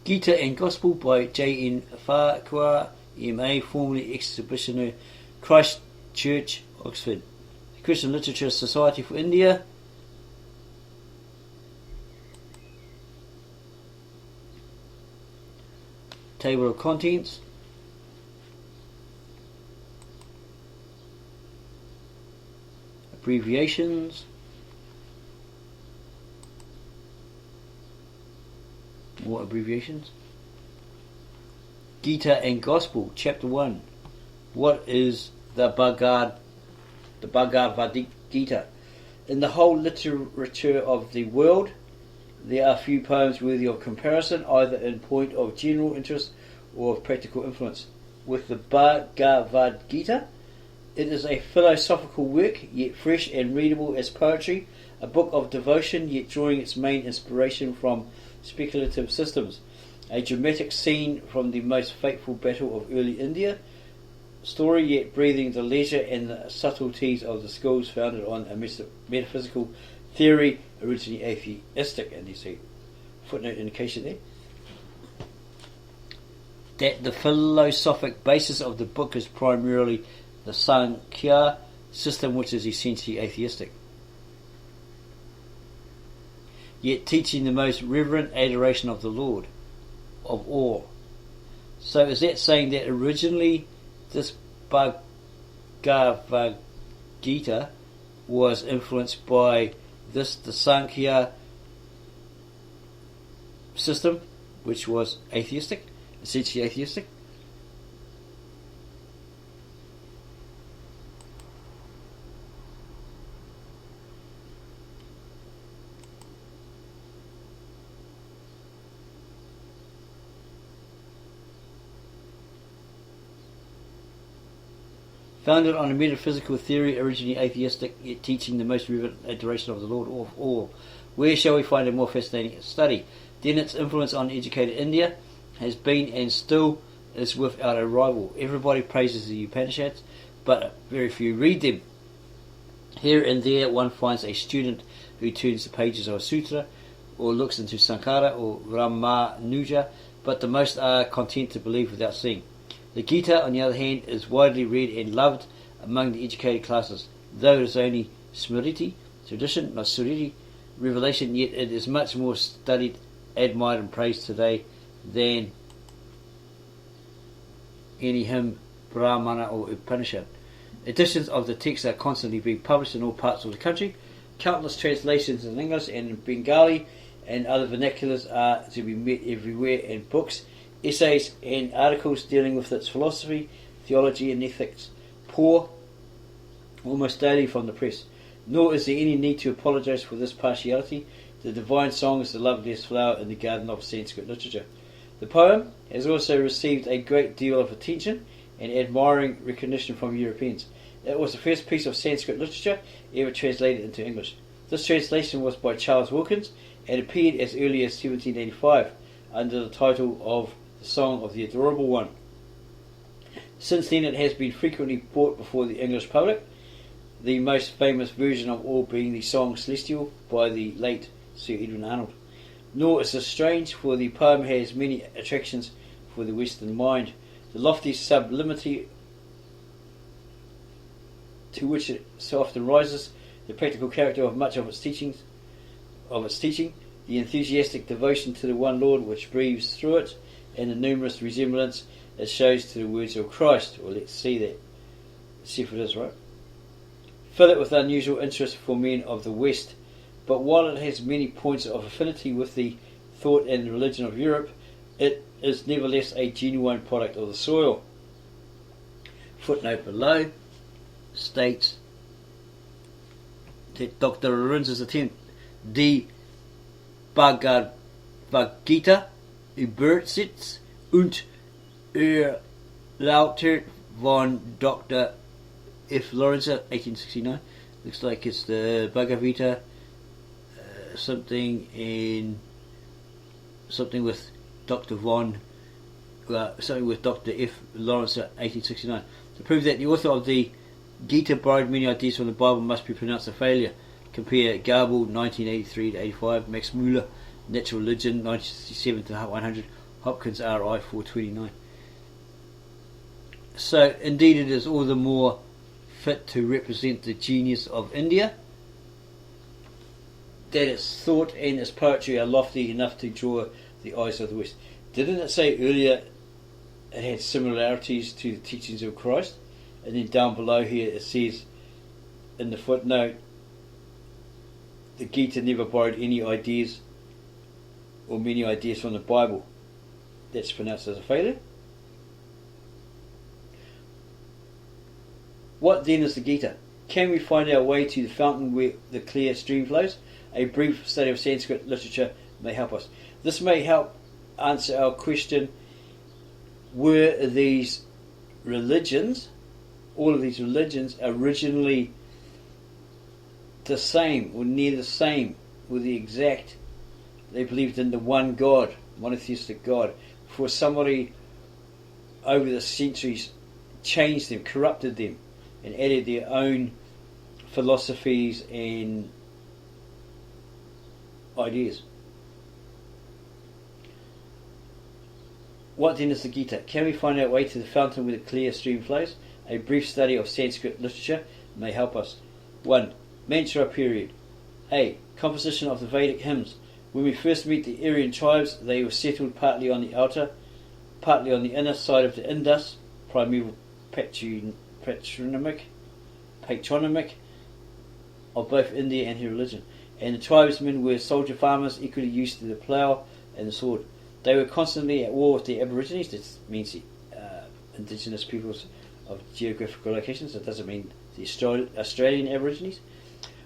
Gita and Gospel by J.N. Farquhar, M.A., formerly Exhibitioner, Christ Church, Oxford. The Christian Literature Society for India. Table of contents. Abbreviations. More abbreviations. Gita and Gospel, Chapter 1. What is the Bhagavad Gita? In the whole literature of the world, there are few poems worthy of comparison, either in point of general interest or of practical influence. With the Bhagavad Gita, it is a philosophical work, yet fresh and readable as poetry, a book of devotion, yet drawing its main inspiration from speculative systems, a dramatic scene from the most fateful battle of early India, story yet breathing the leisure and the subtleties of the schools founded on a metaphysical theory originally atheistic. And there's a footnote indication there that the philosophic basis of the book is primarily the Sankhya system, which is essentially atheistic, yet teaching the most reverent adoration of the Lord of all. So is that saying that originally this Bhagavad Gita was influenced by the Sankhya system, which was atheistic, essentially atheistic? Founded on a metaphysical theory, originally atheistic, yet teaching the most reverent adoration of the Lord of all. Where shall we find a more fascinating study? Then its influence on educated India has been and still is without a rival. Everybody praises the Upanishads, but very few read them. Here and there one finds a student who turns the pages of a sutra, or looks into Sankara or Ramanuja, but the most are content to believe without seeing. The Gita, on the other hand, is widely read and loved among the educated classes. Though it is only Smriti, tradition, not Suriti, revelation, yet it is much more studied, admired and praised today than any hymn, Brahmana or Upanishad. Editions of the text are constantly being published in all parts of the country. Countless translations in English and in Bengali and other vernaculars are to be met everywhere, and books, essays and articles dealing with its philosophy, theology and ethics pour almost daily from the press. Nor is there any need to apologise for this partiality. The divine song is the loveliest flower in the garden of Sanskrit literature. The poem has also received a great deal of attention and admiring recognition from Europeans. It was the first piece of Sanskrit literature ever translated into English. This translation was by Charles Wilkins and appeared as early as 1785 under the title of The Song of the Adorable One. Since then it has been frequently brought before the English public, the most famous version of all being the song Celestial by the late Sir Edwin Arnold. Nor is this strange, for the poem has many attractions for the Western mind. The lofty sublimity to which it so often rises, the practical character of much of its teaching, the enthusiastic devotion to the one Lord which breathes through it, and the numerous resemblance it shows to the words of Christ. Well, let's see that. See if it is right. Fill it with unusual interest for men of the West. But while it has many points of affinity with the thought and religion of Europe, it is nevertheless a genuine product of the soil. Footnote below states that Dr. Arun's attempt, Die Bhagavad Gita übersetzt und erläutert von Dr. F. Lawrence, 1869. Looks like it's the Bhagavad Gita, something with Dr. something with Dr. F. Lawrence, 1869. To prove that the author of the Gita borrowed many ideas from the Bible must be pronounced a failure. Compare Garble, 1983-85, Max Muller, Natural Religion, 1967-100, Hopkins RI 429. So indeed it is all the more fit to represent the genius of India, that its thought and its poetry are lofty enough to draw the eyes of the West. Didn't it say earlier it had similarities to the teachings of Christ? And then down below here it says in the footnote, the Gita never borrowed any ideas or many ideas from the Bible. That's pronounced as a failure. What then is the Gita? Can we find our way to the fountain where the clear stream flows? A brief study of Sanskrit literature may help us. This may help answer our question, were these religions, all of these religions, originally the same or near the same, with the exact, they believed in the one God, monotheistic God, before somebody over the centuries changed them, corrupted them, and added their own philosophies and ideas. What then is the Gita? Can we find our way to the fountain where the clear stream flows? A brief study of Sanskrit literature may help us. 1. Mantra period. A. Composition of the Vedic hymns. When we first meet the Aryan tribes, they were settled partly on the outer, partly on the inner side of the Indus, primeval patronymic of both India and her religion. And the tribesmen were soldier farmers, equally used to the plough and the sword. They were constantly at war with the Aborigines. This means the indigenous peoples of geographical locations. It doesn't mean the Australian Aborigines.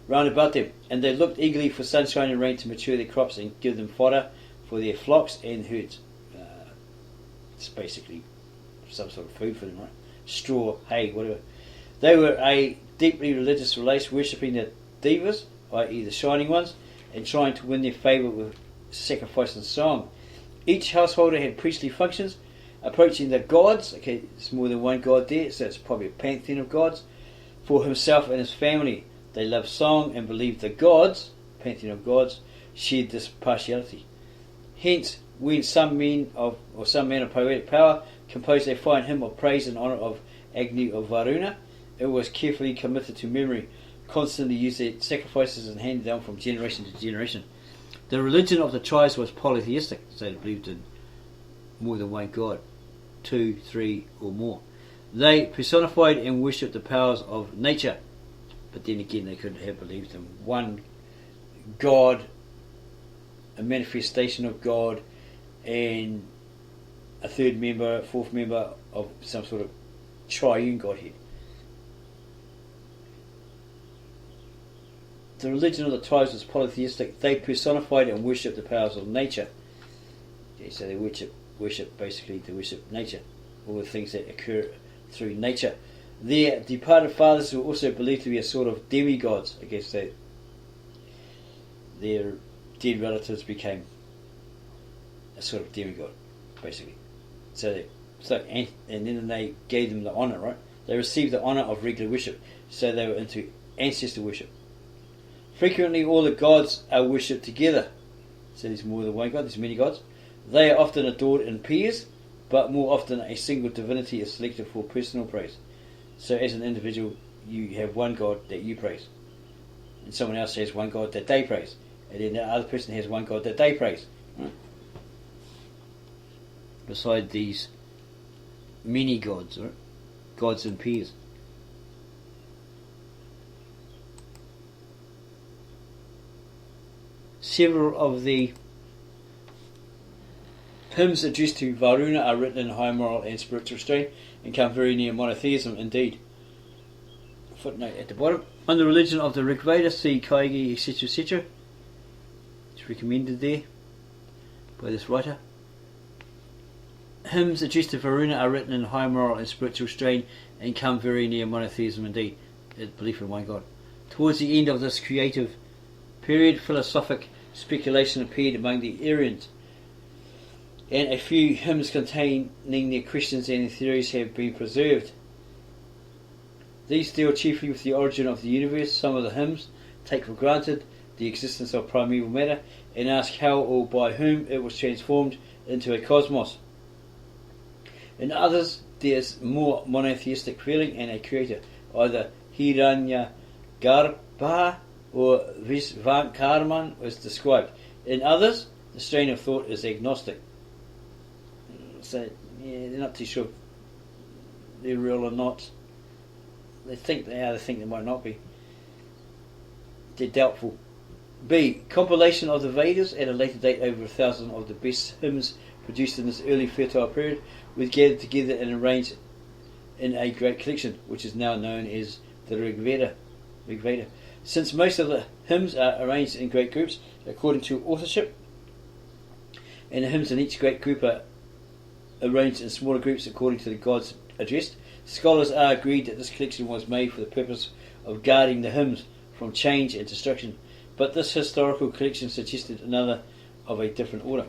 Round about them, and they looked eagerly for sunshine and rain to mature their crops and give them fodder for their flocks and herds. It's basically some sort of food for them, right? Straw, hay, whatever. They were a deeply religious race, worshipping the devas, i.e. the shining ones, and trying to win their favour with sacrifice and song. Each householder had priestly functions, approaching the gods. Okay, there's more than one god there, so it's probably a pantheon of gods. For himself and his family, they loved song and believed the gods, pantheon of gods, shared this partiality. Hence, when some man of poetic power composed a fine hymn of praise in honour of Agni of Varuna, it was carefully committed to memory, constantly used at sacrifices and handed down from generation to generation. The religion of the tribes was polytheistic, so they believed in more than one god, 2, 3 or more. They personified and worshipped the powers of nature, but then again they could have believed in one god, a manifestation of God, and a third member, fourth member of some sort of triune Godhead. The religion of the tribes was polytheistic. They personified and worshipped the powers of nature. Okay, so they worship nature, all the things that occur through nature. Their departed fathers were also believed to be a sort of demigods. I guess that their dead relatives became a sort of demigod, basically. And then they gave them the honour, right? They received the honour of regular worship, so they were into ancestor worship. Frequently all the gods are worshipped together. So there's more than one god, there's many gods. They are often adored in pairs, but more often a single divinity is selected for personal praise. So as an individual, you have one god that you praise, and someone else has one god that they praise, and then the other person has one god that they praise. Right? Beside these many gods, right? Gods in pairs. Several of the hymns addressed to Varuna are written in high moral and spiritual strain and come very near monotheism indeed. Footnote at the bottom. On the religion of the Rig Veda, see Kaigi, etc., etc. It's recommended there by this writer. Hymns addressed to Varuna are written in high moral and spiritual strain and come very near monotheism indeed, belief in one God. Towards the end of this creative period, philosophic speculation appeared among the Aryans, and a few hymns containing their questions and their theories have been preserved. These deal chiefly with the origin of the universe. Some of the hymns take for granted the existence of primeval matter and ask how or by whom it was transformed into a cosmos. In others, there's more monotheistic feeling and a creator, either Hiranya Garbha or Visvakarman was described. In others, the strain of thought is agnostic. So, they're not too sure if they're real or not. They think they are, they think they might not be. They're doubtful. B. Compilation of the Vedas at a later date. Over 1,000 of the best hymns produced in this early fertile period were gathered together and arranged in a great collection, which is now known as the Rig Veda. Since most of the hymns are arranged in great groups according to authorship, and the hymns in each great group are arranged in smaller groups according to the gods addressed, scholars are agreed that this collection was made for the purpose of guarding the hymns from change and destruction. But this historical collection suggested another of a different order.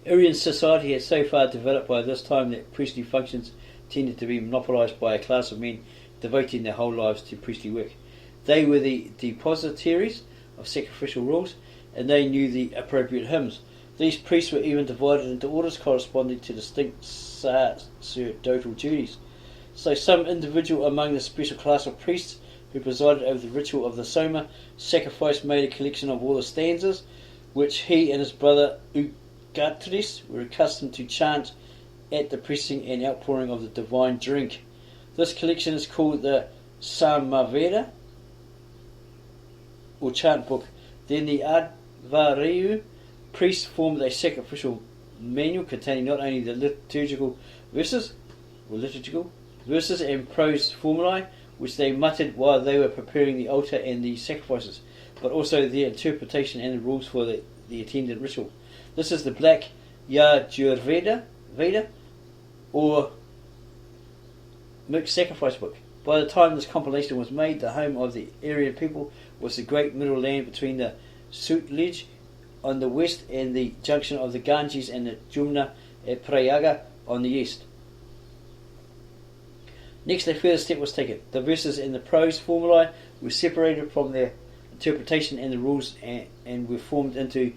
Aryan society had so far developed by this time that priestly functions tended to be monopolised by a class of men devoting their whole lives to priestly work. They were the depositaries of sacrificial rules, and they knew the appropriate hymns. These priests were even divided into orders corresponding to distinct sacerdotal duties. So some individual among the special class of priests who presided over the ritual of the Soma sacrifice made a collection of all the stanzas which he and his brother Ugatris were accustomed to chant at the pressing and outpouring of the divine drink. This collection is called the Samaveda, or chant book. Then the Advareyu priests formed a sacrificial manual containing not only the liturgical verses and prose formulae which they muttered while they were preparing the altar and the sacrifices, but also their interpretation and the rules for the attendant ritual. This is the Black Yajurveda Veda, or mixed sacrifice book. By the time this compilation was made, the home of the Aryan people was the great middle land between the Sutlej on the west and the junction of the Ganges and the Jumna at Prayaga on the east. Next, a further step was taken. The verses and the prose formulae were separated from their interpretation and the rules and were formed into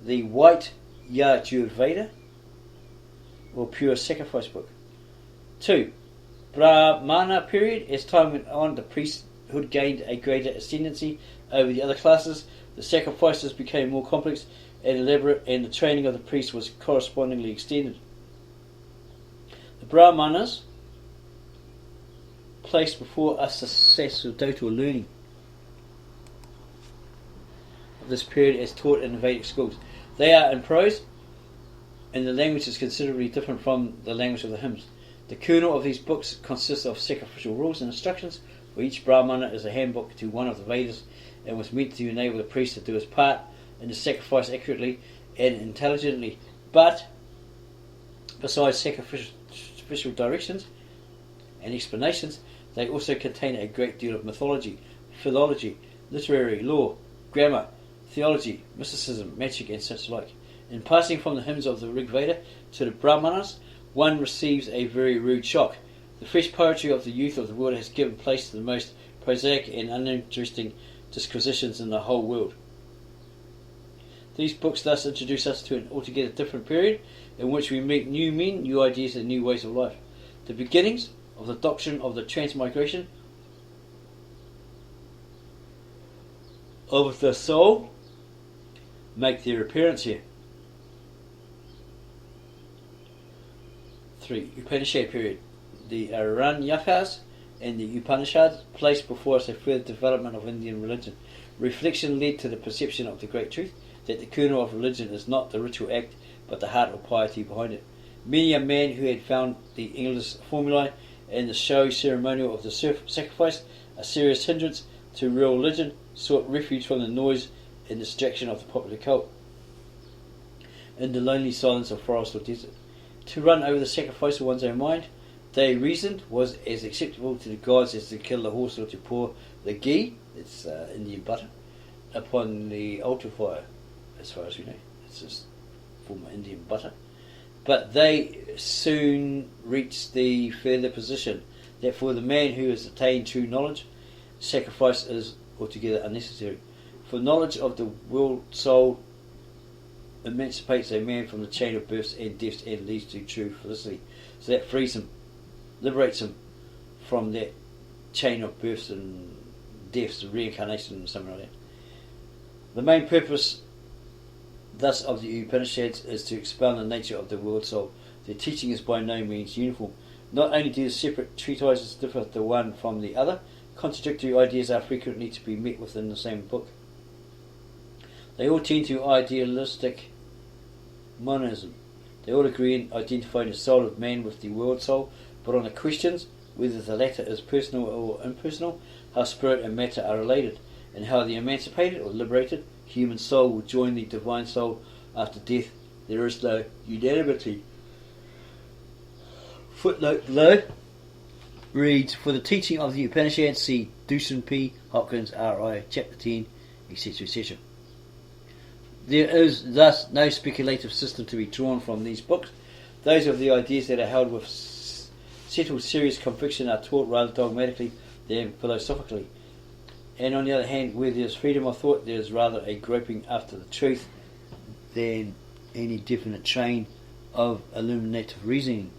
the White Yajurveda, or pure sacrifice book. 2. Brahmana period. As time went on, the priesthood gained a greater ascendancy over the other classes. The sacrifices became more complex and elaborate, and the training of the priest was correspondingly extended. The Brahmanas placed before us the sacerdotal learning of this period as taught in the Vedic schools. They are in prose, and the language is considerably different from the language of the hymns. The kernel of these books consists of sacrificial rules and instructions. For each Brahmana is a handbook to one of the Vedas, and was meant to enable the priest to do his part in the sacrifice accurately and intelligently. But besides sacrificial directions and explanations, they also contain a great deal of mythology, philology, literary law, grammar, theology, mysticism, magic, and such like. In passing from the hymns of the Rig Veda to the Brahmanas, one receives a very rude shock. The fresh poetry of the youth of the world has given place to the most prosaic and uninteresting disquisitions in the whole world. These books thus introduce us to an altogether different period in which we meet new men, new ideas, and new ways of life. The beginnings of the doctrine of the transmigration of the soul make their appearance here. 3. Upanishad period. The Aranyakas and the Upanishads placed before us a further development of Indian religion. Reflection led to the perception of the great truth that the kernel of religion is not the ritual act but the heart of piety behind it. Many a man who had found the English formulae and the showy ceremonial of the sacrifice a serious hindrance to real religion sought refuge from the noise and distraction of the popular cult in the lonely silence of forest or desert. To run over the sacrifice of one's own mind, they reasoned, was as acceptable to the gods as to kill the horse or to pour the ghee, it's Indian butter, upon the altar fire. As far as we know, it's just former Indian butter. But they soon reached the further position that for the man who has attained true knowledge, sacrifice is altogether unnecessary. For knowledge of the world soul emancipates a man from the chain of births and deaths and leads to true felicity. So that frees him, liberates him from that chain of births and deaths, reincarnation and something like that. The main purpose thus of the Upanishads is to expound the nature of the world soul. Their teaching is by no means uniform. Not only do the separate treatises differ the one from the other, contradictory ideas are frequently to be met within the same book. They all tend to idealistic monism. They all agree in identifying the soul of man with the world soul, but on the questions whether the latter is personal or impersonal, how spirit and matter are related, and how the emancipated or liberated human soul will join the divine soul after death, there is no unanimity. Footnote below reads, for the teaching of the Upanishads, see Dawson P. Hopkins, R.I., Chapter 10, etc., etc. There is thus no speculative system to be drawn from these books. Those of the ideas that are held with settled serious conviction are taught rather dogmatically than philosophically. And on the other hand, where there is freedom of thought, there is rather a groping after the truth than any definite train of illuminative reasoning.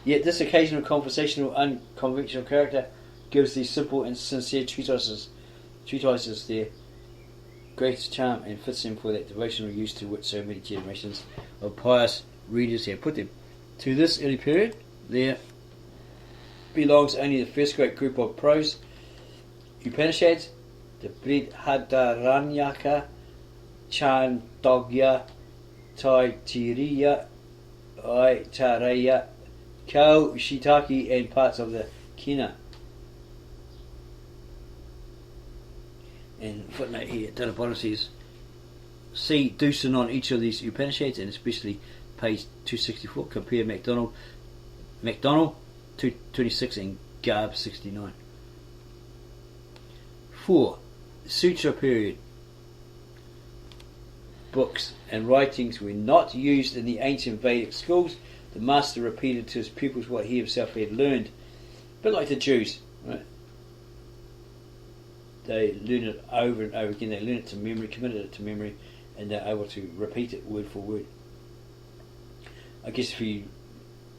Yet this occasional conversational, unconventional character gives these simple and sincere treatises their greatest charm and fits them for that devotional use to which so many generations of pious readers have put them. To this early period, there belongs only the first great group of prose Upanishads, the Brihadaranyaka, Chandogya, Taittiriya, Aitareya, Kaushitaki, and parts of the Kina. And footnote here at the bottom says, see Dawson on each of these Upanishads, and especially page 264. Compare MacDonald 226 and Garb 69. 4. Sutra period. Books and writings were not used in the ancient Vedic schools. The master repeated to his pupils what he himself had learned. A bit like the Jews, right? They learn it over and over again. They learn it to memory, committed it to memory, and they're able to repeat it word for word. I guess if you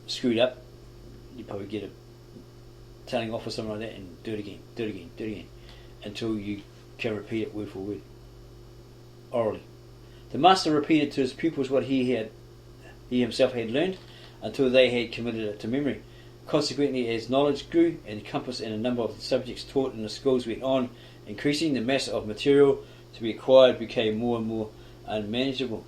screwed up, you probably get a telling off or something like that, and do it again, until you can repeat it word for word, orally. The master repeated to his pupils what he himself had learned, until they had committed it to memory. Consequently, as knowledge grew and the compass and the number of the subjects taught in the schools went on increasing, the mass of material to be acquired became more and more unmanageable.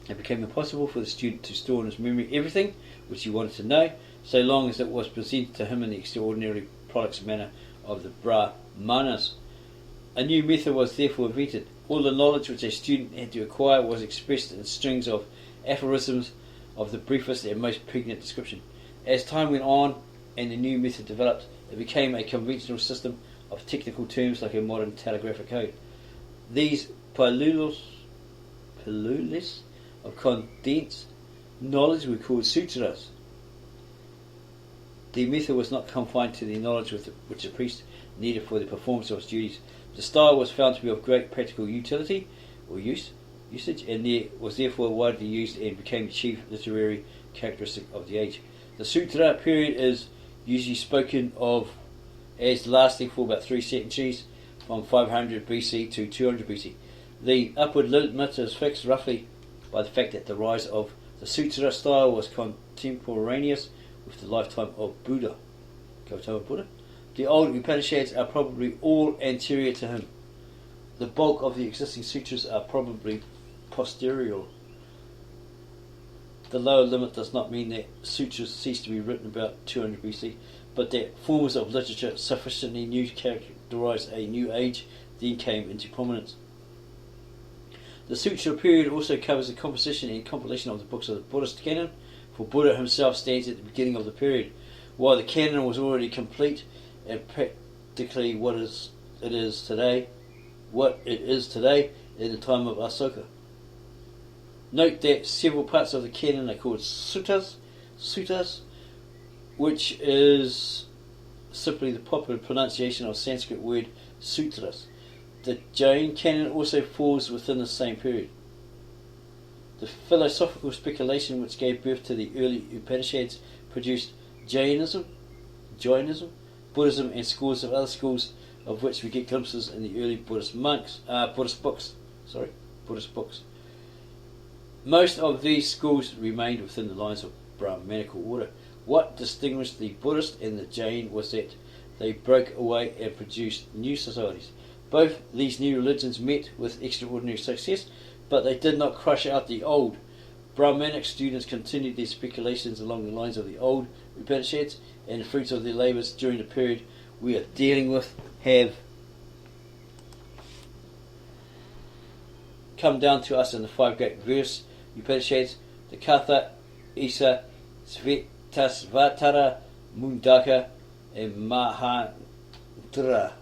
It became impossible for the student to store in his memory everything which he wanted to know, so long as it was presented to him in the extraordinary prolix manner of the Brahmanas. A new method was therefore invented. All the knowledge which a student had to acquire was expressed in strings of aphorisms of the briefest and most pregnant description. As time went on and the new method developed, it became a conventional system of technical terms like a modern telegraphic code. These pilules of condensed knowledge were called sutras. The method was not confined to the knowledge which the priest needed for the performance of his duties. The style was found to be of great practical utility or usage, and was therefore widely used and became the chief literary characteristic of the age. The sutra period is usually spoken of as lasting for about 3 centuries, from 500 BC to 200 BC. The upward limit is fixed roughly by the fact that the rise of the sutra style was contemporaneous with the lifetime of Buddha. The old Upanishads are probably all anterior to him. The bulk of the existing sutras are probably posterior. The lower limit does not mean that sutras ceased to be written about 200 BC, but that forms of literature sufficiently new to characterize a new age then came into prominence. The sutra period also covers the composition and compilation of the books of the Buddhist canon, for Buddha himself stands at the beginning of the period, while the canon was already complete and practically what it is today in the time of Asoka. Note that several parts of the canon are called suttas, which is simply the popular pronunciation of Sanskrit word sutras. The Jain canon also falls within the same period. The philosophical speculation which gave birth to the early Upanishads produced Jainism, Buddhism, and scores of other schools, of which we get glimpses in the early Buddhist books. Most of these schools remained within the lines of Brahmanical order. What distinguished the Buddhist and the Jain was that they broke away and produced new societies. Both these new religions met with extraordinary success, but they did not crush out the old. Brahmanic students continued their speculations along the lines of the old Upanishads, and the fruits of their labours during the period we are dealing with have come down to us in the five great verse Upanishads: the Katha, Isa, Svetasvatara, Mundaka, and Mahanara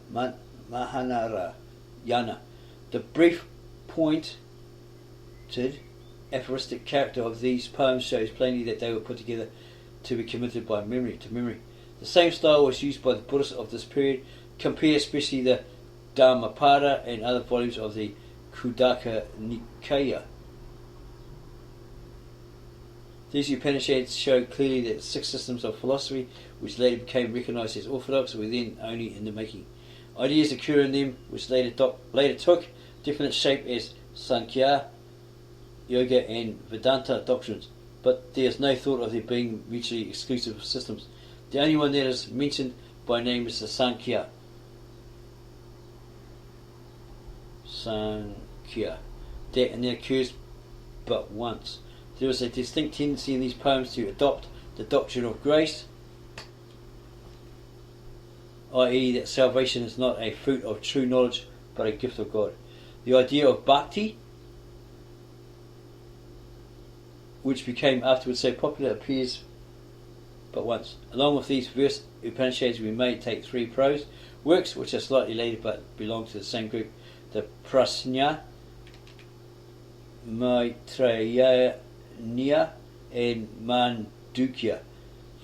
Yana. The brief pointed aphoristic character of these poems shows plainly that they were put together to be committed by memory to memory. The same style was used by the Buddhists of this period. Compare especially the Dhammapada and other volumes of the Khuddaka Nikaya. These Upanishads show clearly that the six systems of philosophy, which later became recognized as orthodox, were then only in the making. Ideas occur in them which later took definite shape as Sankhya, Yoga, and Vedanta doctrines, but there is no thought of there being mutually exclusive systems. The only one that is mentioned by name is the Sankhya. That occurs but once. There is a distinct tendency in these poems to adopt the doctrine of grace, i.e. that salvation is not a fruit of true knowledge but a gift of God. The idea of bhakti, which became afterwards so popular, appears but once. Along with these verse Upanishads, we may take three prose works which are slightly later but belong to the same group: the Prasnya, Maitreya, and Mandukya.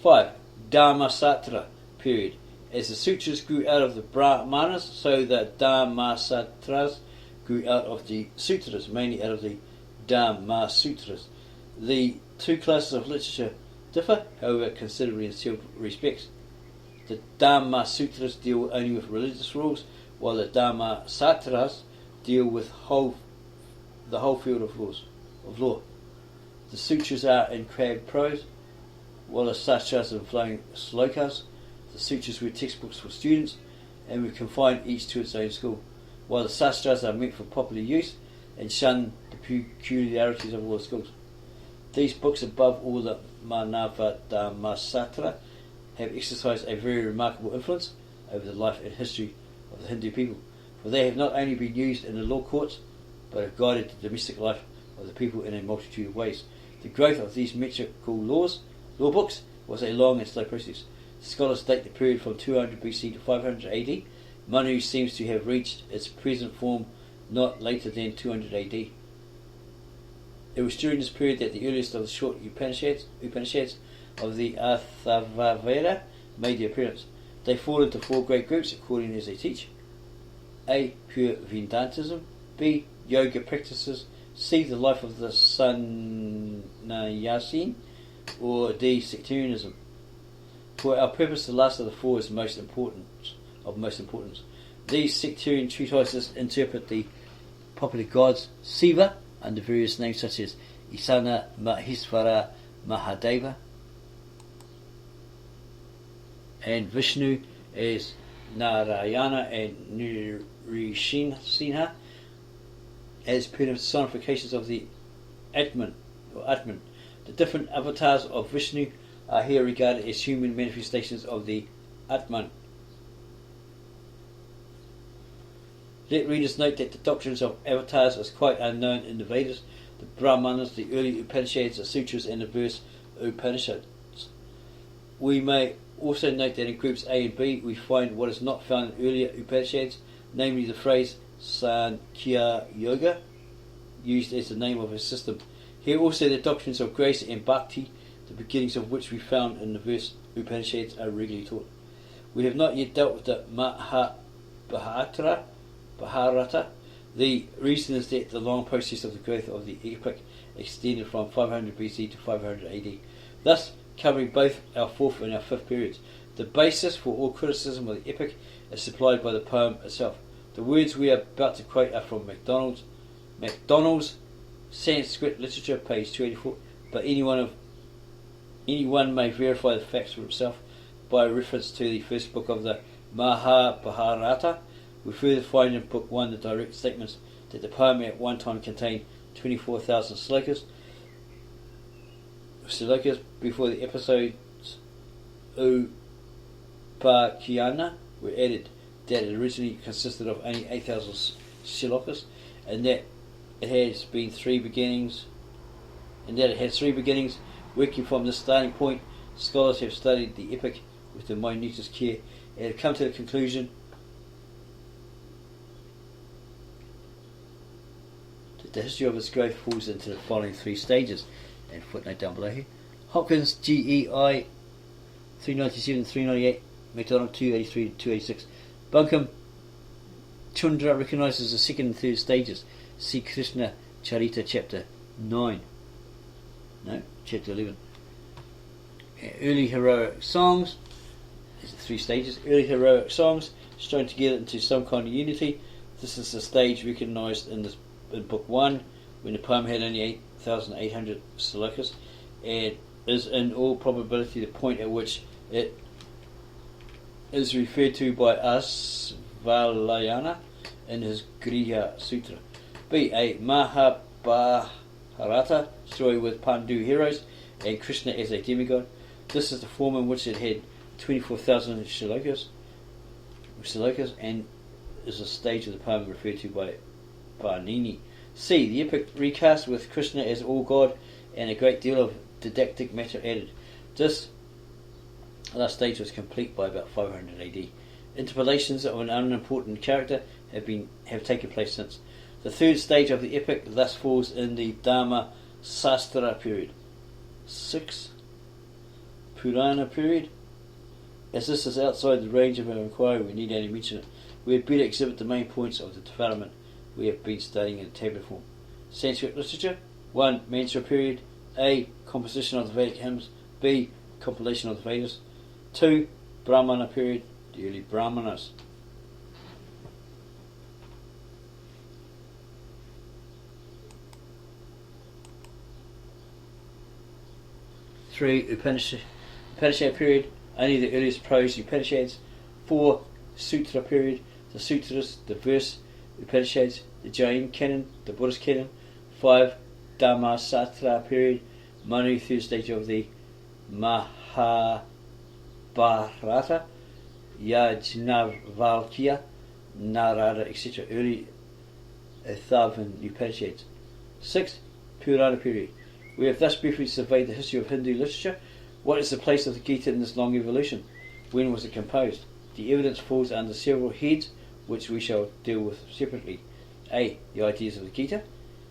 5. Dharmasatra period. As the sutras grew out of the Brahmanas, so the Dharmasatras grew out of the sutras, mainly out of the Dharmasutras. The two classes of literature differ, however, considerably in several respects. The Dharmasutras deal only with religious rules, while the Dharmasatras deal with the whole field of law. The sutras are in crabbed prose, while the sastras are in flowing slokas. The sutras were textbooks for students, and we confine each to its own school, while the sastras are meant for popular use and shun the peculiarities of all the schools. These books, above all the Manavadharmasatra, have exercised a very remarkable influence over the life and history of the Hindu people, for they have not only been used in the law courts, but have guided the domestic life of the people in a multitude of ways. The growth of these metrical law books was a long and slow process. Scholars date the period from 200 BC to 500 AD. Manu seems to have reached its present form not later than 200 AD. It was during this period that the earliest of the short Upanishads of the Atharvaveda made their appearance. They fall into four great groups according as they teach: A. Pure Vedantism, B. Yoga practices, C. The life of the Sannyasin, or D. Sectarianism. For our purpose, the last of the four is most important. These sectarian treatises interpret the popular gods Siva under various names such as Isana, Mahesvara, Mahadeva, and Vishnu as Narayana and Nrsimha as personifications of the Atman. The different avatars of Vishnu are here regarded as human manifestations of the Atman. Let readers note that the doctrines of avatars is quite unknown in the Vedas, the Brahmanas, the early Upanishads, the Sutras, and the verse Upanishads. We may also note that in groups A and B we find what is not found in earlier Upanishads, namely the phrase Sankhya Yoga, used as the name of a system. Here also the doctrines of grace and bhakti, the beginnings of which we found in the verse Upanishads, are regularly taught. We have not yet dealt with the Mahabharata. The reason is that the long process of the growth of the epic extended from 500 BC to 500 AD, thus covering both our 4th and our 5th periods. The basis for all criticism of the epic is supplied by the poem itself. The words we are about to quote are from MacDonald's Sanskrit Literature, page 284, but anyone may verify the facts for himself by reference to the first book of the Mahabharata. We further find in Book 1 the direct statements that the poem at one time contained 24,000 slokas before the episodes Upakhana were added, that it originally consisted of only 8,000 slokas, and that it has been three beginnings. Working from this starting point, scholars have studied the epic with the minutest care and have come to the conclusion that the history of its growth falls into the following three stages. And footnote down below here. Hopkins, GEI 397-398, MacDonald 283-286. Buncombe, Chundra recognises the second and third stages. See Krishna Charita chapter 9. No, chapter 11. Early heroic songs. There's the three stages. Early heroic songs strung together into some kind of unity. This is the stage recognised in Book 1, when the poem had only 8,800 slokas, and is in all probability the point at which it is referred to by Asvalayana in his Griha Sutra. B. A Mahabharata story with Pandu heroes and Krishna as a demigod. This is the form in which it had 24,000 shlokas and is a stage of the poem referred to by Panini. C. The epic recast with Krishna as all God and a great deal of didactic matter added. This last stage was complete by about 500 AD. Interpolations of an unimportant character have taken place since. The third stage of the epic thus falls in the Dharma Sastra period. 6. Purana period. As this is outside the range of our inquiry, we need only mention it. We had better exhibit the main points of the development we have been studying in tabular form. Sanskrit literature. 1. Mantra period. A. Composition of the Vedic hymns. B. Compilation of the Vedas. 2. Brahmana period. The early Brahmanas. 3. Upanishad period. Only the earliest prose Upanishads. 4. Sutra period. The sutras, the verse Upanishads, the Jain canon, the Buddhist canon. 5. Dhamma Satra period. Manu, third stage of the Mahabharata, Yajnavalkya, Narada, etc. Early Atharvan Upanishads. 6. Purana period. We have thus briefly surveyed the history of Hindu literature. What is the place of the Gita in this long evolution? When was it composed? The evidence falls under several heads, which we shall deal with separately. A. The ideas of the Gita.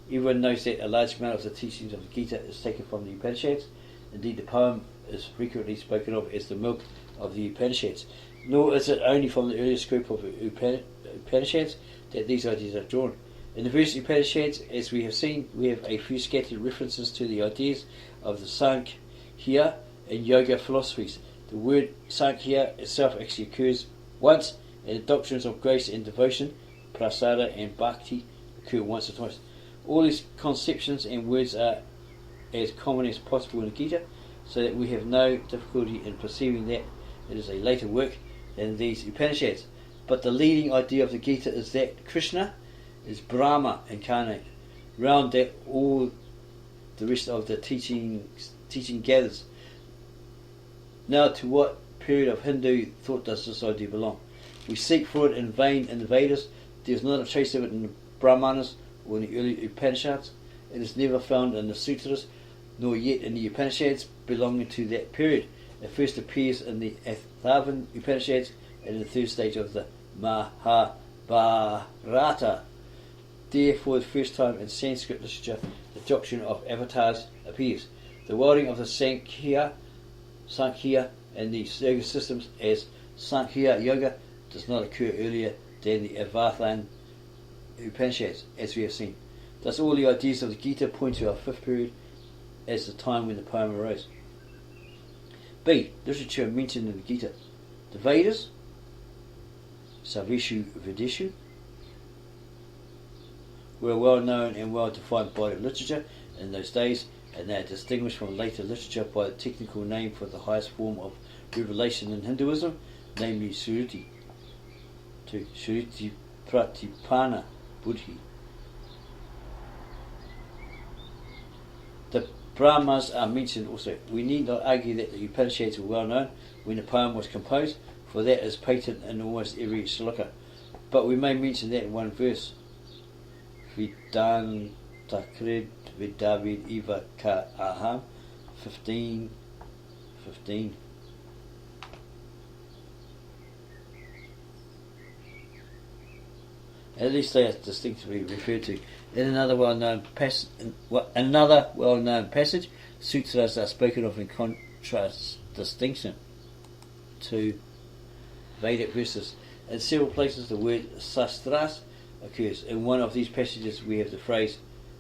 Everyone knows that a large amount of the teachings of the Gita is taken from the Upanishads. Indeed, the poem is frequently spoken of as the milk of the Upanishads. Nor is it only from the earliest group of Upanishads that these ideas are drawn. In the first Upanishads, as we have seen, we have a few scattered references to the ideas of the Sankhya and Yoga philosophies. The word Sankhya itself actually occurs once, and the doctrines of grace and devotion, prasada and bhakti, occur once or twice. All these conceptions and words are as common as possible in the Gita, so that we have no difficulty in perceiving that it is a later work than these Upanishads. But the leading idea of the Gita is that Krishna is Brahma incarnate. Round that all the rest of the teaching gathers. Now, to what period of Hindu thought does this idea belong? We seek for it in vain in the Vedas. There is not a trace of it in the Brahmanas or in the early Upanishads. It is never found in the Sutras, nor yet in the Upanishads belonging to that period. It first appears in the Atharvan Upanishads and in the third stage of the Mahabharata. There, for the first time in Sanskrit literature, the doctrine of avatars appears. The wording of the Sankhya and the yoga systems as Sankhya Yoga does not occur earlier than the Avathan Upanishads, as we have seen. Thus all the ideas of the Gita point to our fifth period as the time when the poem arose. B. Literature mentioned in the Gita. The Vedas, Sarveshu Vedeshu, were a well-known and well-defined body of literature in those days, and they are distinguished from later literature by the technical name for the highest form of revelation in Hinduism, namely Suruti. To Suruti Pratipana Buddhi. The Brahmas are mentioned also. We need not argue that the Upanishads were well known when the poem was composed, for that is patent in almost every sloka. But we may mention that in one verse. Vidan Takrid Vidavid Eva Ka Aham 15:15. At least they are distinctively referred to. In another well-known passage, sutras are spoken of in contradistinction to Vedic verses. In several places the word sastras occurs. In one of these passages we have the phrase,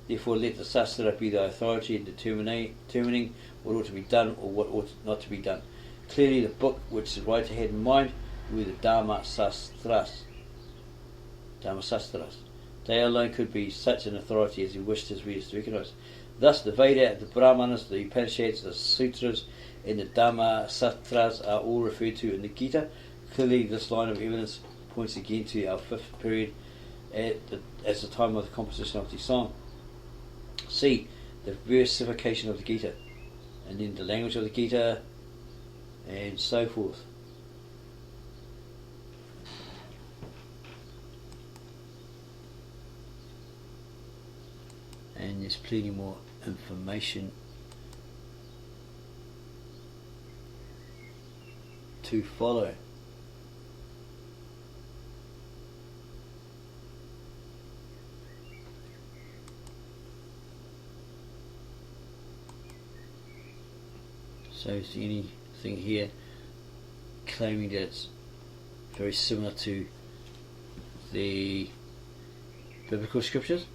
therefore let the sastra be the authority in determining what ought to be done or what ought not to be done. Clearly the book which the writer had in mind were the Dharma Sastras. They alone could be such an authority as he wished his readers to recognise. Thus the Veda, the Brahmanas, the Upanishads, the Sutras and the Dhamma Sastras are all referred to in the Gita. Clearly this line of evidence points again to our fifth period as the time of the composition of the song. C. The versification of the Gita, and then the language of the Gita, and so forth. And there's plenty more information to follow. So is there anything here claiming that it's very similar to the biblical scriptures?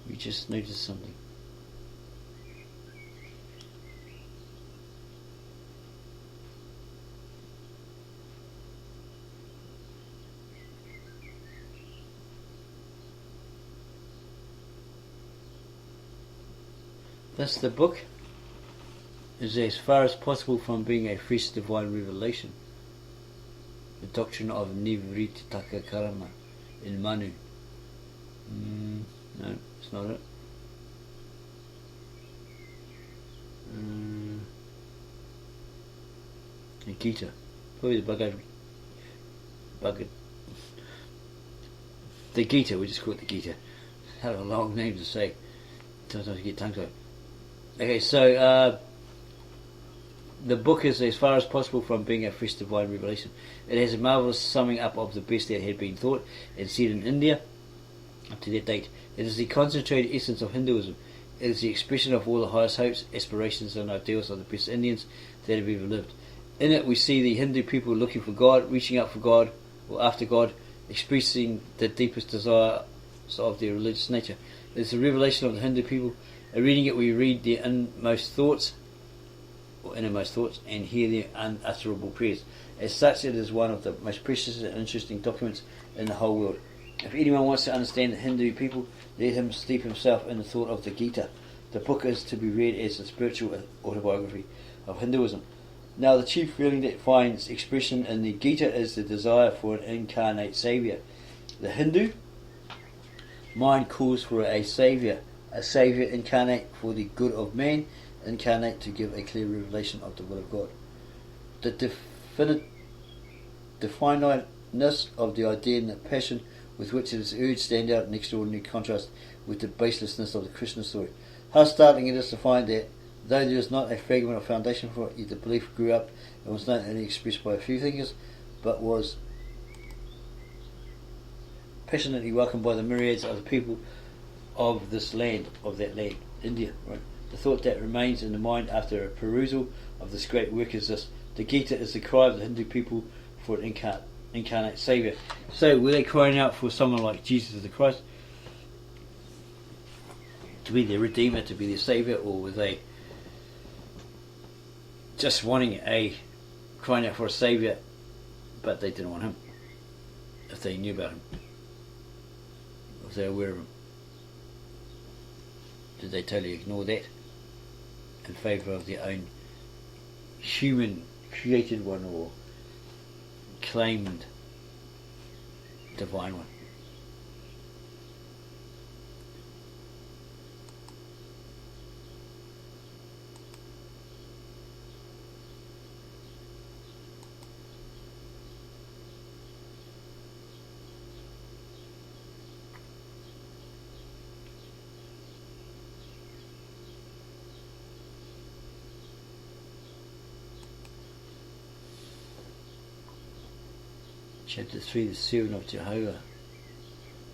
We just noticed something. Thus the book is as far as possible from being a fresh divine revelation. The doctrine of Nivrittaka Karma in Manu. No, it's not it. The Gita. Probably the Bhagavad. The Gita, we just call it the Gita. Had a long name to say. Sometimes you get tongue tied. Okay, so the book is as far as possible from being a fresh divine revelation. It has a marvellous summing up of the best that had been thought and said in India up to that date. It is the concentrated essence of Hinduism. It is the expression of all the highest hopes, aspirations and ideals of the best Indians that have ever lived. In it we see the Hindu people looking for God, reaching out for God or after God, expressing the deepest desire of their religious nature. It is the revelation of the Hindu people. In reading it we read their innermost thoughts and hear their unutterable prayers. As such it is one of the most precious and interesting documents in the whole world. If anyone wants to understand the Hindu people, let him steep himself in the thought of the Gita. The book is to be read as a spiritual autobiography of Hinduism. Now the chief feeling that finds expression in the Gita is the desire for an incarnate saviour. The Hindu mind calls for a saviour incarnate for the good of man, incarnate to give a clear revelation of the will of God. The definiteness of the idea and the passion with which it is urged stand out in extraordinary contrast with the baselessness of the Krishna story. How startling it is to find that, though there is not a fragment of foundation for it, yet the belief grew up and was not only expressed by a few thinkers, but was passionately welcomed by the myriads of the people of that land, India. Right? The thought that remains in the mind after a perusal of this great work is this: the Gita is the cry of the Hindu people for an incarnate saviour. So were they crying out for someone like Jesus the Christ to be their redeemer, to be their saviour, or were they just crying out for a saviour, but they didn't want him, if they knew about him, if they were aware of him? Did they totally ignore that in favour of their own human created one or claimed divine one? Chapter 3, the Servant of Jehovah.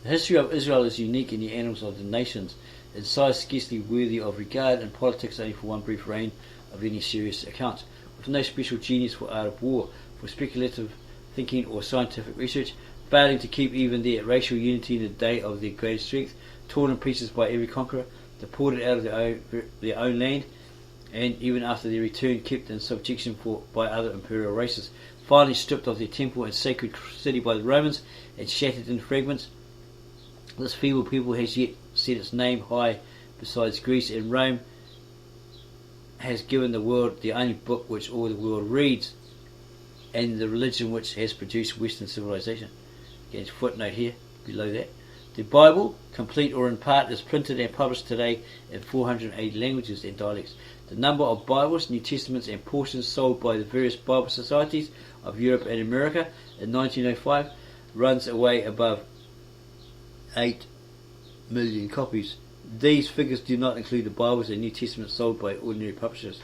The history of Israel is unique in the annals of the nations, its size scarcely worthy of regard, and politics only for one brief reign of any serious account. With no special genius for art of war, for speculative thinking or scientific research, failing to keep even their racial unity in the day of their greatest strength, torn in pieces by every conqueror, deported out of their own land, and even after their return kept in subjection by other imperial races, finally stripped of their temple and sacred city by the Romans and shattered in fragments. This feeble people has yet set its name high besides Greece, and Rome has given the world the only book which all the world reads, and the religion which has produced Western civilization. Again, footnote here below that. The Bible, complete or in part, is printed and published today in 480 languages and dialects. The number of Bibles, New Testaments and portions sold by the various Bible societies of Europe and America in 1905 runs away above 8 million copies. These figures do not include the Bibles and New Testaments sold by ordinary publishers.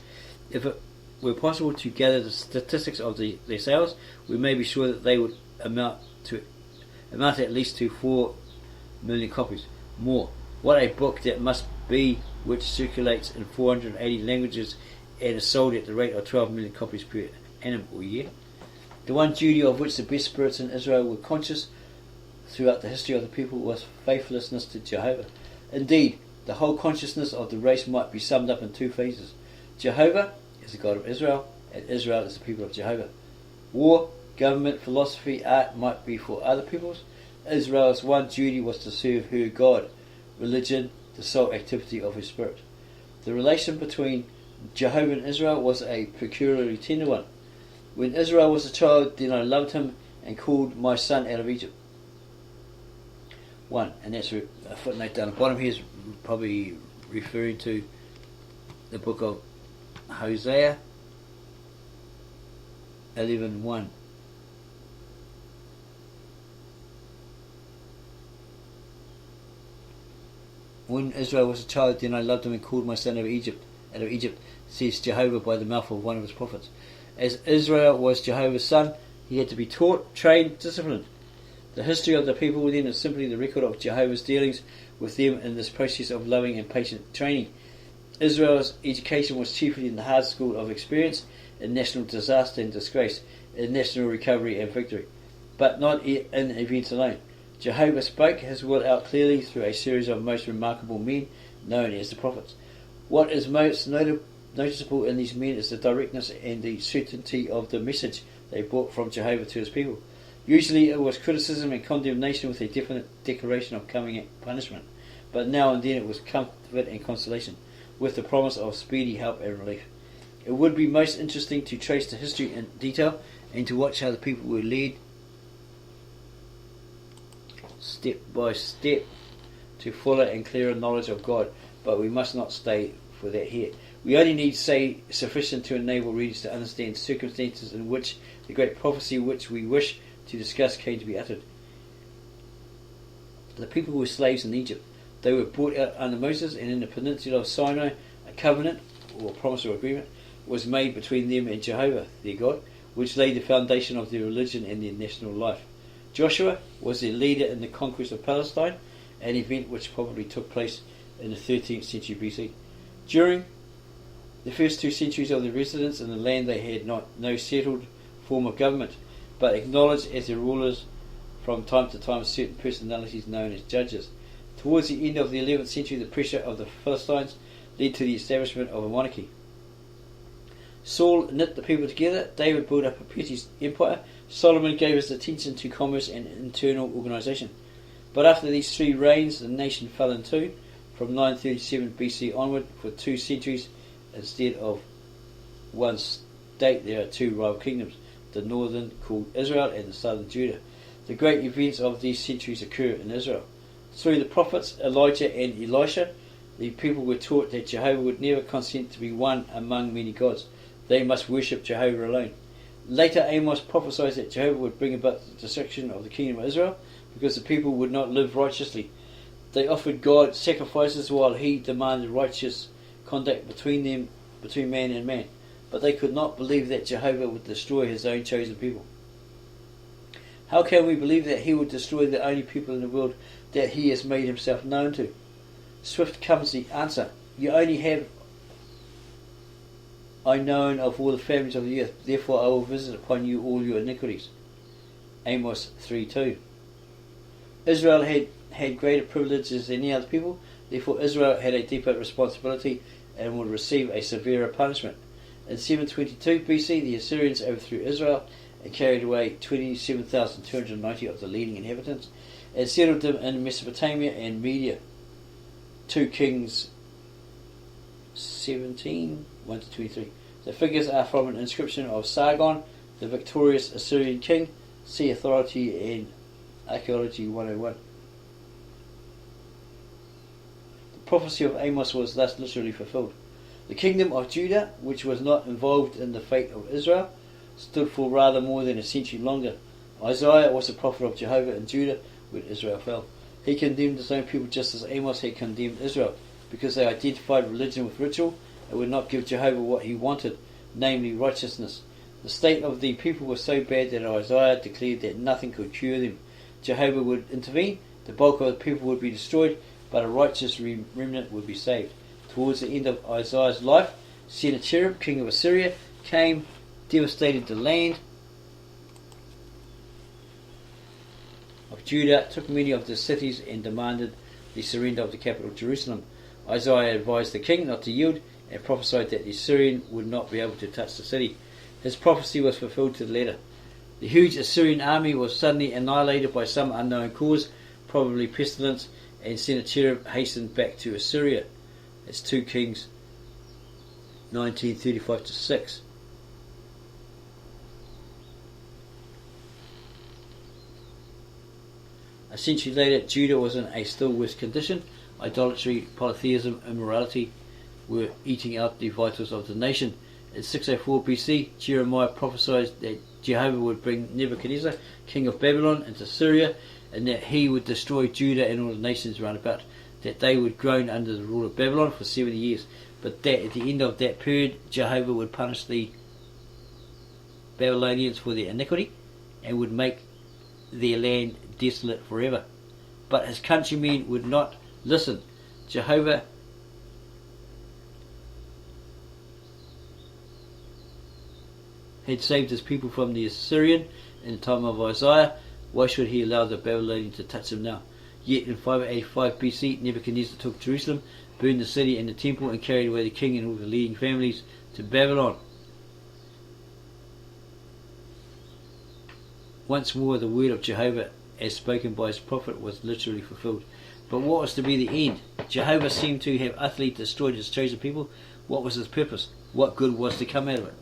If it were possible to gather the statistics of their sales, we may be sure that they would amount at least to 4 million copies. More. What a book that must be, which circulates in 480 languages and is sold at the rate of 12 million copies per annum or year. The one duty of which the best spirits in Israel were conscious throughout the history of the people was faithlessness to Jehovah. Indeed, the whole consciousness of the race might be summed up in two phases. Jehovah is the God of Israel, and Israel is the people of Jehovah. War, government, philosophy, art might be for other peoples. Israel's one duty was to serve her God. Religion, the sole activity of her spirit. The relation between Jehovah and Israel was a peculiarly tender one. When Israel was a child, then I loved him and called my son out of Egypt. 1. And that's a footnote down the bottom here is probably referring to the book of Hosea 11:1. When Israel was a child, then I loved him and called my son out of Egypt, says Jehovah by the mouth of one of his prophets. As Israel was Jehovah's son, he had to be taught, trained, disciplined. The history of the people within is simply the record of Jehovah's dealings with them in this process of loving and patient training. Israel's education was chiefly in the hard school of experience, in national disaster and disgrace, in national recovery and victory, but not in events alone. Jehovah spoke his will out clearly through a series of most remarkable men known as the prophets. What is most noticeable in these men is the directness and the certainty of the message they brought from Jehovah to his people. Usually it was criticism and condemnation with a definite declaration of coming punishment, but now and then it was comfort and consolation, with the promise of speedy help and relief. It would be most interesting to trace the history in detail and to watch how the people were led step by step to fuller and clearer knowledge of God, but we must not stay for that here. We only need say sufficient to enable readers to understand circumstances in which the great prophecy which we wish to discuss came to be uttered. The people were slaves in Egypt. They were brought out under Moses, and in the peninsula of Sinai a covenant, or promise or agreement, was made between them and Jehovah, their God, which laid the foundation of their religion and their national life. Joshua was their leader in the conquest of Palestine, an event which probably took place in the 13th century BC. During the first 2 centuries of their residence in the land, they had no settled form of government, but acknowledged as their rulers from time to time certain personalities known as judges. Towards the end of the 11th century, the pressure of the Philistines led to the establishment of a monarchy. Saul knit the people together, David built up a petty empire, Solomon gave his attention to commerce and internal organisation. But after these 3 reigns, the nation fell in two. From 937 BC onward, for 2 centuries, instead of one state, there are 2 rival kingdoms, the northern called Israel and the southern Judah. The great events of these centuries occur in Israel. Through the prophets Elijah and Elisha, the people were taught that Jehovah would never consent to be one among many gods. They must worship Jehovah alone. Later, Amos prophesied that Jehovah would bring about the destruction of the kingdom of Israel because the people would not live righteously. They offered God sacrifices while he demanded righteous conduct between man and man. But they could not believe that Jehovah would destroy his own chosen people. How can we believe that he would destroy the only people in the world that he has made himself known to? Swift comes the answer. You only have I known of all the families of the earth, therefore I will visit upon you all your iniquities. Amos 3:2. Israel had greater privileges than any other people, therefore Israel had a deeper responsibility and would receive a severer punishment. In 722 BC, the Assyrians overthrew Israel and carried away 27,290 of the leading inhabitants and settled them in Mesopotamia and Media. 2 Kings 17, 1-23. The figures are from an inscription of Sargon, the victorious Assyrian king. See Authority and Archaeology 101. The prophecy of Amos was thus literally fulfilled. The kingdom of Judah, which was not involved in the fate of Israel, stood for rather more than a century longer. Isaiah was a prophet of Jehovah in Judah, where Israel fell. He condemned his own people just as Amos had condemned Israel, because they identified religion with ritual and would not give Jehovah what he wanted, namely righteousness. The state of the people was so bad that Isaiah declared that nothing could cure them. Jehovah would intervene, the bulk of the people would be destroyed, but a righteous remnant would be saved. Towards the end of Isaiah's life, Sennacherib, king of Assyria, came, devastated the land of Judah, took many of the cities and demanded the surrender of the capital Jerusalem. Isaiah advised the king not to yield and prophesied that the Assyrian would not be able to touch the city. His prophecy was fulfilled to the letter. The huge Assyrian army was suddenly annihilated by some unknown cause, probably pestilence, and Sennacherib hastened back to Assyria. It's 2 Kings 19:35-6. A century later, Judah was in a still worse condition. Idolatry, polytheism, immorality were eating out the vitals of the nation. In 604 BC, Jeremiah prophesied that Jehovah would bring Nebuchadnezzar, king of Babylon, into Syria, and that he would destroy Judah and all the nations round about, that they would groan under the rule of Babylon for 70 years, but that at the end of that period, Jehovah would punish the Babylonians for their iniquity and would make their land desolate forever. But his countrymen would not listen. Jehovah had saved his people from the Assyrian in the time of Isaiah. Why should he allow the Babylonians to touch him now? Yet in 585 BC, Nebuchadnezzar took Jerusalem, burned the city and the temple, and carried away the king and all the leading families to Babylon. Once more, the word of Jehovah, as spoken by his prophet, was literally fulfilled. But what was to be the end? Jehovah seemed to have utterly destroyed his chosen people. What was his purpose? What good was to come out of it?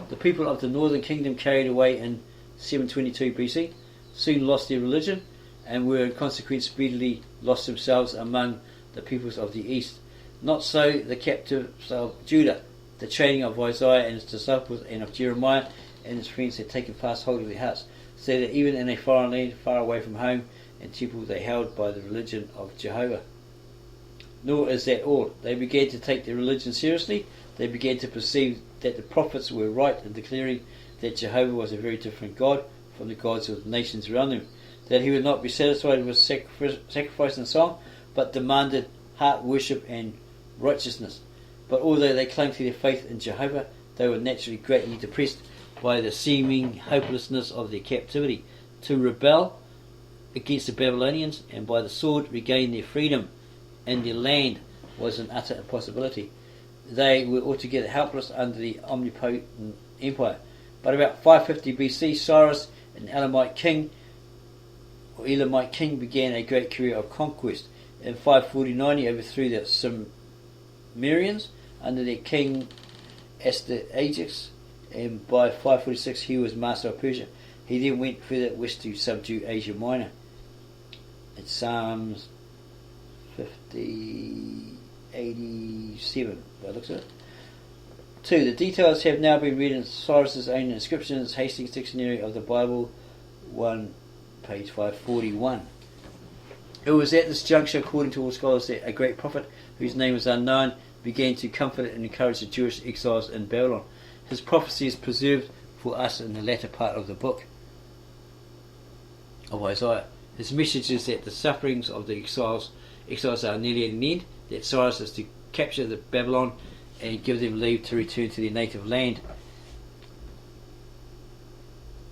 The people of the northern kingdom, carried away in 722 BC, soon lost their religion. and were in consequence speedily lost themselves among the peoples of the east. Not so the captives of Judah. The training of Isaiah and his disciples and of Jeremiah and his friends had taken fast hold of their hearts, so that even in a foreign land, far away from home and temple, they held by the religion of Jehovah. Nor is that all. They began to take their religion seriously. They began to perceive that the prophets were right in declaring that Jehovah was a very different God from the gods of the nations around them, that he would not be satisfied with sacrifice and song, but demanded heart worship and righteousness. But although they clung to their faith in Jehovah, they were naturally greatly depressed by the seeming hopelessness of their captivity. To rebel against the Babylonians and by the sword regain their freedom and their land was an utter impossibility. They were altogether helpless under the omnipotent empire. But about 550 BC, Cyrus, an Elamite king began a great career of conquest. In 549 he overthrew the Cimmerians under their king Astyages, and by 546 he was master of Persia. He then went further west to subdue Asia Minor. It's Psalms 87 by the looks of it. 2. The details have now been read in Cyrus's own inscriptions, Hastings Dictionary of the Bible 1, page 541. It was at this juncture, according to all scholars, that a great prophet, whose name is unknown, began to comfort and encourage the Jewish exiles in Babylon. His prophecy is preserved for us in the latter part of the book of Isaiah. His message is that the sufferings of the exiles are nearly at an end, that Cyrus is to capture the Babylon and give them leave to return to their native land.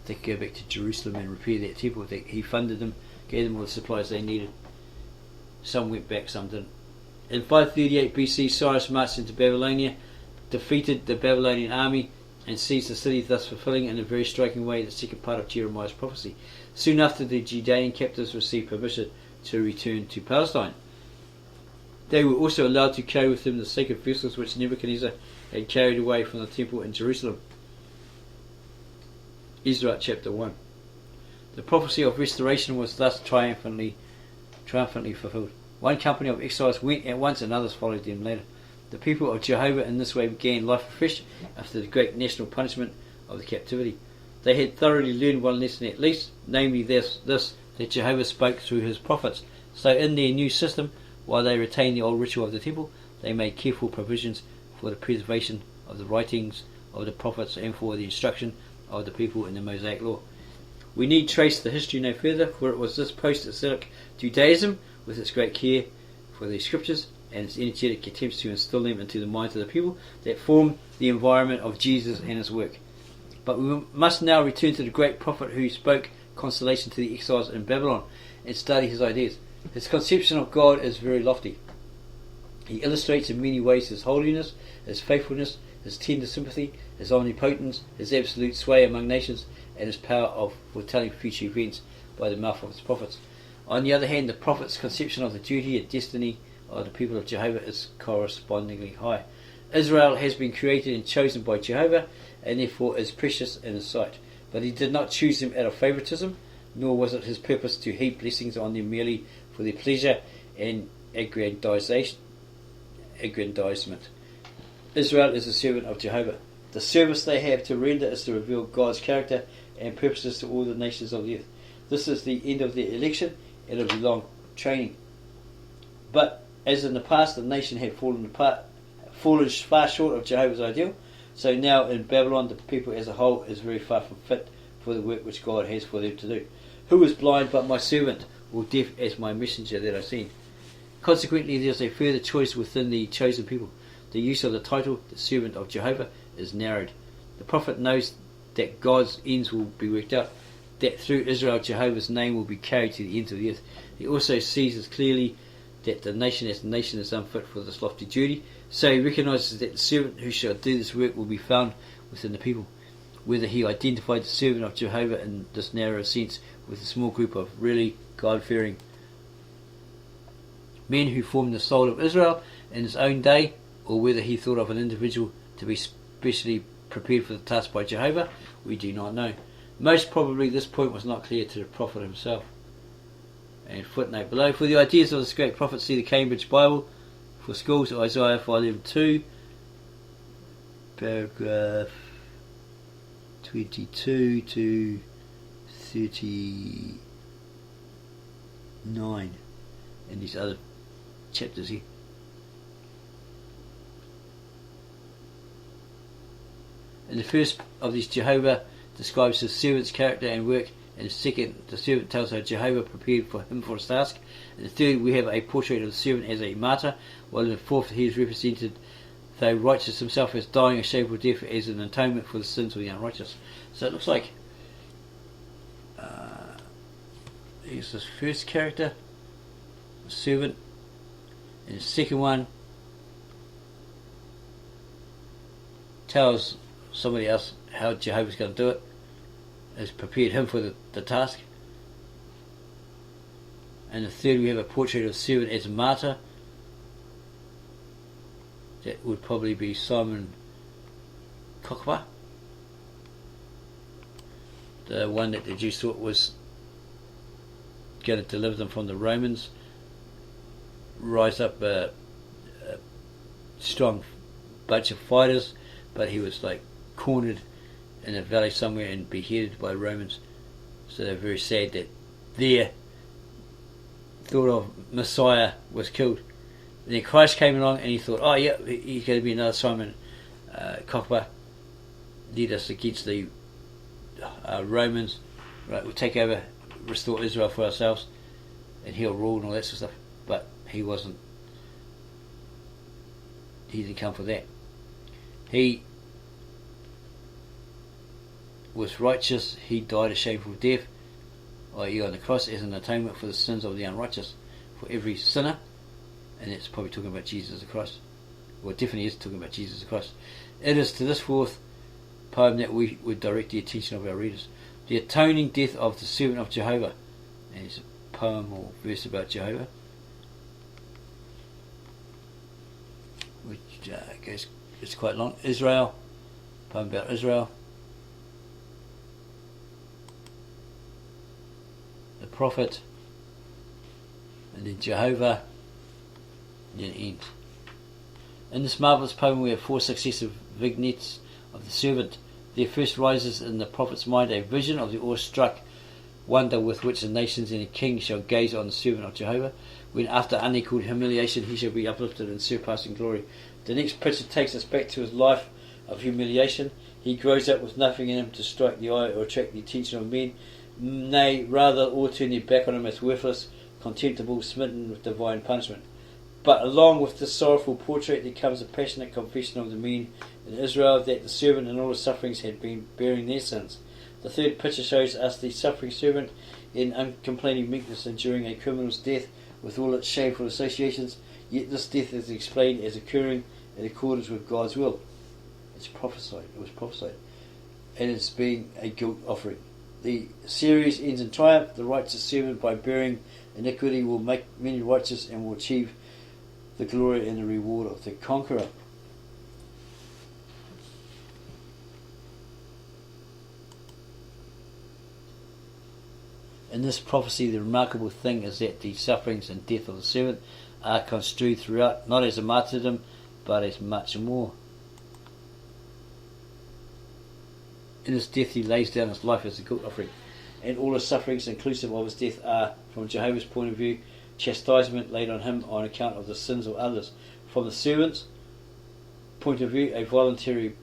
They could go back to Jerusalem and repair that temple. He funded them, gave them all the supplies they needed. Some went back, some didn't. In 538 BC, Cyrus marched into Babylonia, defeated the Babylonian army, and seized the city, thus fulfilling in a very striking way the second part of Jeremiah's prophecy. Soon after, the Judean captives received permission to return to Palestine. They were also allowed to carry with them the sacred vessels which Nebuchadnezzar had carried away from the temple in Jerusalem. Ezra chapter 1. The prophecy of restoration was thus triumphantly fulfilled. One company of exiles went at once and others followed them later. The people of Jehovah in this way began life afresh after the great national punishment of the captivity. They had thoroughly learned one lesson at least, namely this, that Jehovah spoke through his prophets. So in their new system, while they retained the old ritual of the temple, they made careful provisions for the preservation of the writings of the prophets and for the instruction of the people in the Mosaic law. We need trace the history no further, for it was this post-exilic Judaism, with its great care for the scriptures and its energetic attempts to instill them into the minds of the people, that formed the environment of Jesus and his work. But we must now return to the great prophet who spoke consolation to the exiles in Babylon and study his ideas. His conception of God is very lofty. He illustrates in many ways his holiness, his faithfulness, his tender sympathy, his omnipotence, his absolute sway among nations, and his power of foretelling future events by the mouth of his prophets. On the other hand, the prophet's conception of the duty and destiny of the people of Jehovah is correspondingly high. Israel has been created and chosen by Jehovah, and therefore is precious in his sight. But he did not choose them out of favoritism, nor was it his purpose to heap blessings on them merely for their pleasure and aggrandizement. Israel is a servant of Jehovah. The service they have to render is to reveal God's character and purposes to all the nations of the earth. This is the end of their election and of their long training. But as in the past the nation had fallen far short of Jehovah's ideal, so now in Babylon the people as a whole is very far from fit for the work which God has for them to do. Who is blind but my servant, or deaf as my messenger that I send? Consequently, there is a further choice within the chosen people. The use of the title, the servant of Jehovah, is narrowed. The prophet knows that God's ends will be worked out, that through Israel Jehovah's name will be carried to the ends of the earth. He also sees as clearly that the nation as a nation is unfit for this lofty duty, so he recognises that the servant who shall do this work will be found within the people. Whether he identified the servant of Jehovah in this narrow sense with a small group of really God-fearing men who formed the soul of Israel in his own day, or whether he thought of an individual to be specially prepared for the task by Jehovah, we do not know. Most probably this point was not clear to the prophet himself. And footnote below. For the ideas of this great prophet, see the Cambridge Bible for Schools, Isaiah volume 2, paragraph 22 to 39, and these other chapters here. In the first of these, Jehovah describes his servant's character and work. In the second, the servant tells how Jehovah prepared for him for his task. In the third, we have a portrait of the servant as a martyr, while in the fourth, he is represented, though righteous himself, as dying a shameful death as an atonement for the sins of the unrighteous. So it looks like here's this first character, the servant, and the second one tells somebody else how Jehovah's going to do it, has prepared him for the task. And the third, we have a portrait of the servant as a martyr. That would probably be Simon Kokwa, the one that the Jews thought was going to deliver them from the Romans, rise up a strong bunch of fighters, but he was like cornered in a valley somewhere and beheaded by Romans. So they're very sad that their thought of Messiah was killed. And then Christ came along and he thought, oh yeah, he's going to be another Simon Kokwa, lead us against the Romans, right? We'll take over, restore Israel for ourselves, and he'll rule and all that sort of stuff. But he didn't come for that. He was righteous. He died a shameful death, i.e. on the cross, as an atonement for the sins of the unrighteous, for every sinner. And it's probably talking about Jesus the Christ. Well, it definitely is talking about Jesus the Christ. It is to this fourth poem that we would direct the attention of our readers. The atoning death of the servant of Jehovah. And it's a poem or verse about Jehovah, which goes, it's quite long. Israel, poem about Israel. The prophet, and then Jehovah, and then end. In this marvellous poem we have four successive vignettes of the servant. There first rises in the prophet's mind a vision of the awestruck wonder with which the nations and the king shall gaze on the servant of Jehovah, when after unequalled humiliation he shall be uplifted in surpassing glory. The next picture takes us back to his life of humiliation. He grows up with nothing in him to strike the eye or attract the attention of men. Nay, rather all turn their back on him as worthless, contemptible, smitten with divine punishment. But along with this sorrowful portrait there comes a passionate confession of the men in Israel that the servant in all his sufferings had been bearing their sins. The third picture shows us the suffering servant in uncomplaining meekness enduring a criminal's death with all its shameful associations, yet this death is explained as occurring in accordance with God's will. It was prophesied, and it's being a guilt offering. The series ends in triumph. The righteous servant, by bearing iniquity, will make many righteous and will achieve the glory and the reward of the conqueror. In this prophecy, the remarkable thing is that the sufferings and death of the servant are construed throughout, not as a martyrdom, but as much more. In his death he lays down his life as a guilt offering, and all his sufferings inclusive of his death are, from Jehovah's point of view, chastisement laid on him on account of the sins of others. From the servant's point of view, a voluntary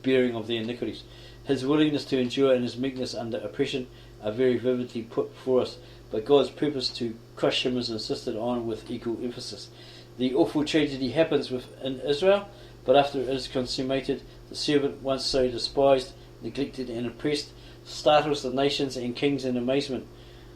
bearing of their iniquities. His willingness to endure and his meekness under oppression are very vividly put before us, but God's purpose to crush him is insisted on with equal emphasis. The awful tragedy happens within Israel, but after it is consummated, the servant, once so despised, neglected and oppressed, startles the nations and kings in amazement,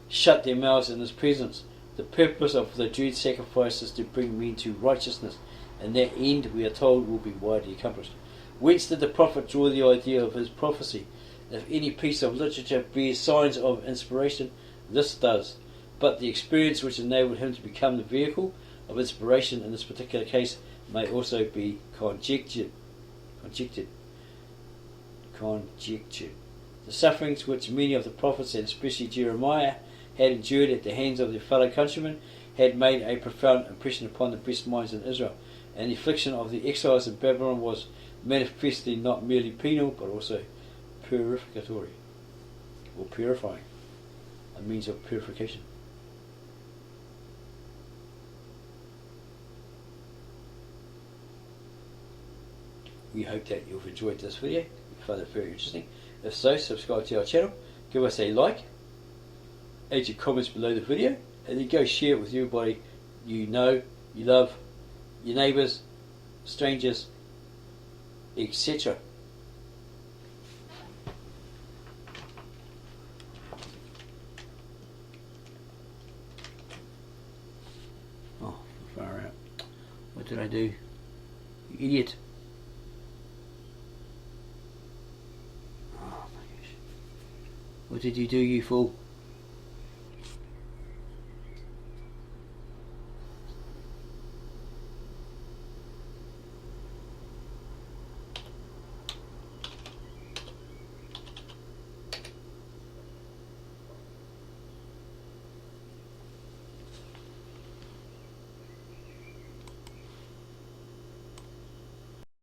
shut their mouths in his presence. The purpose of the dread sacrifice is to bring men to righteousness, and that end, we are told, will be widely accomplished. Whence did the prophet draw the idea of his prophecy? If any piece of literature bears signs of inspiration, this does. But the experience which enabled him to become the vehicle of inspiration in this particular case may also be conjectured. The sufferings which many of the prophets, and especially Jeremiah, had endured at the hands of their fellow countrymen had made a profound impression upon the best minds in Israel, and the affliction of the exiles in Babylon was manifestly not merely penal but also purificatory, or purifying, a means of purification. We hope that you've enjoyed this video, you found it very interesting. If so, subscribe to our channel, give us a like, add your comments below the video, and then go share it with everybody you know, you love, your neighbours, strangers, etc. Oh, far out. What did I do? You idiot. Oh my gosh. What did you do, you fool?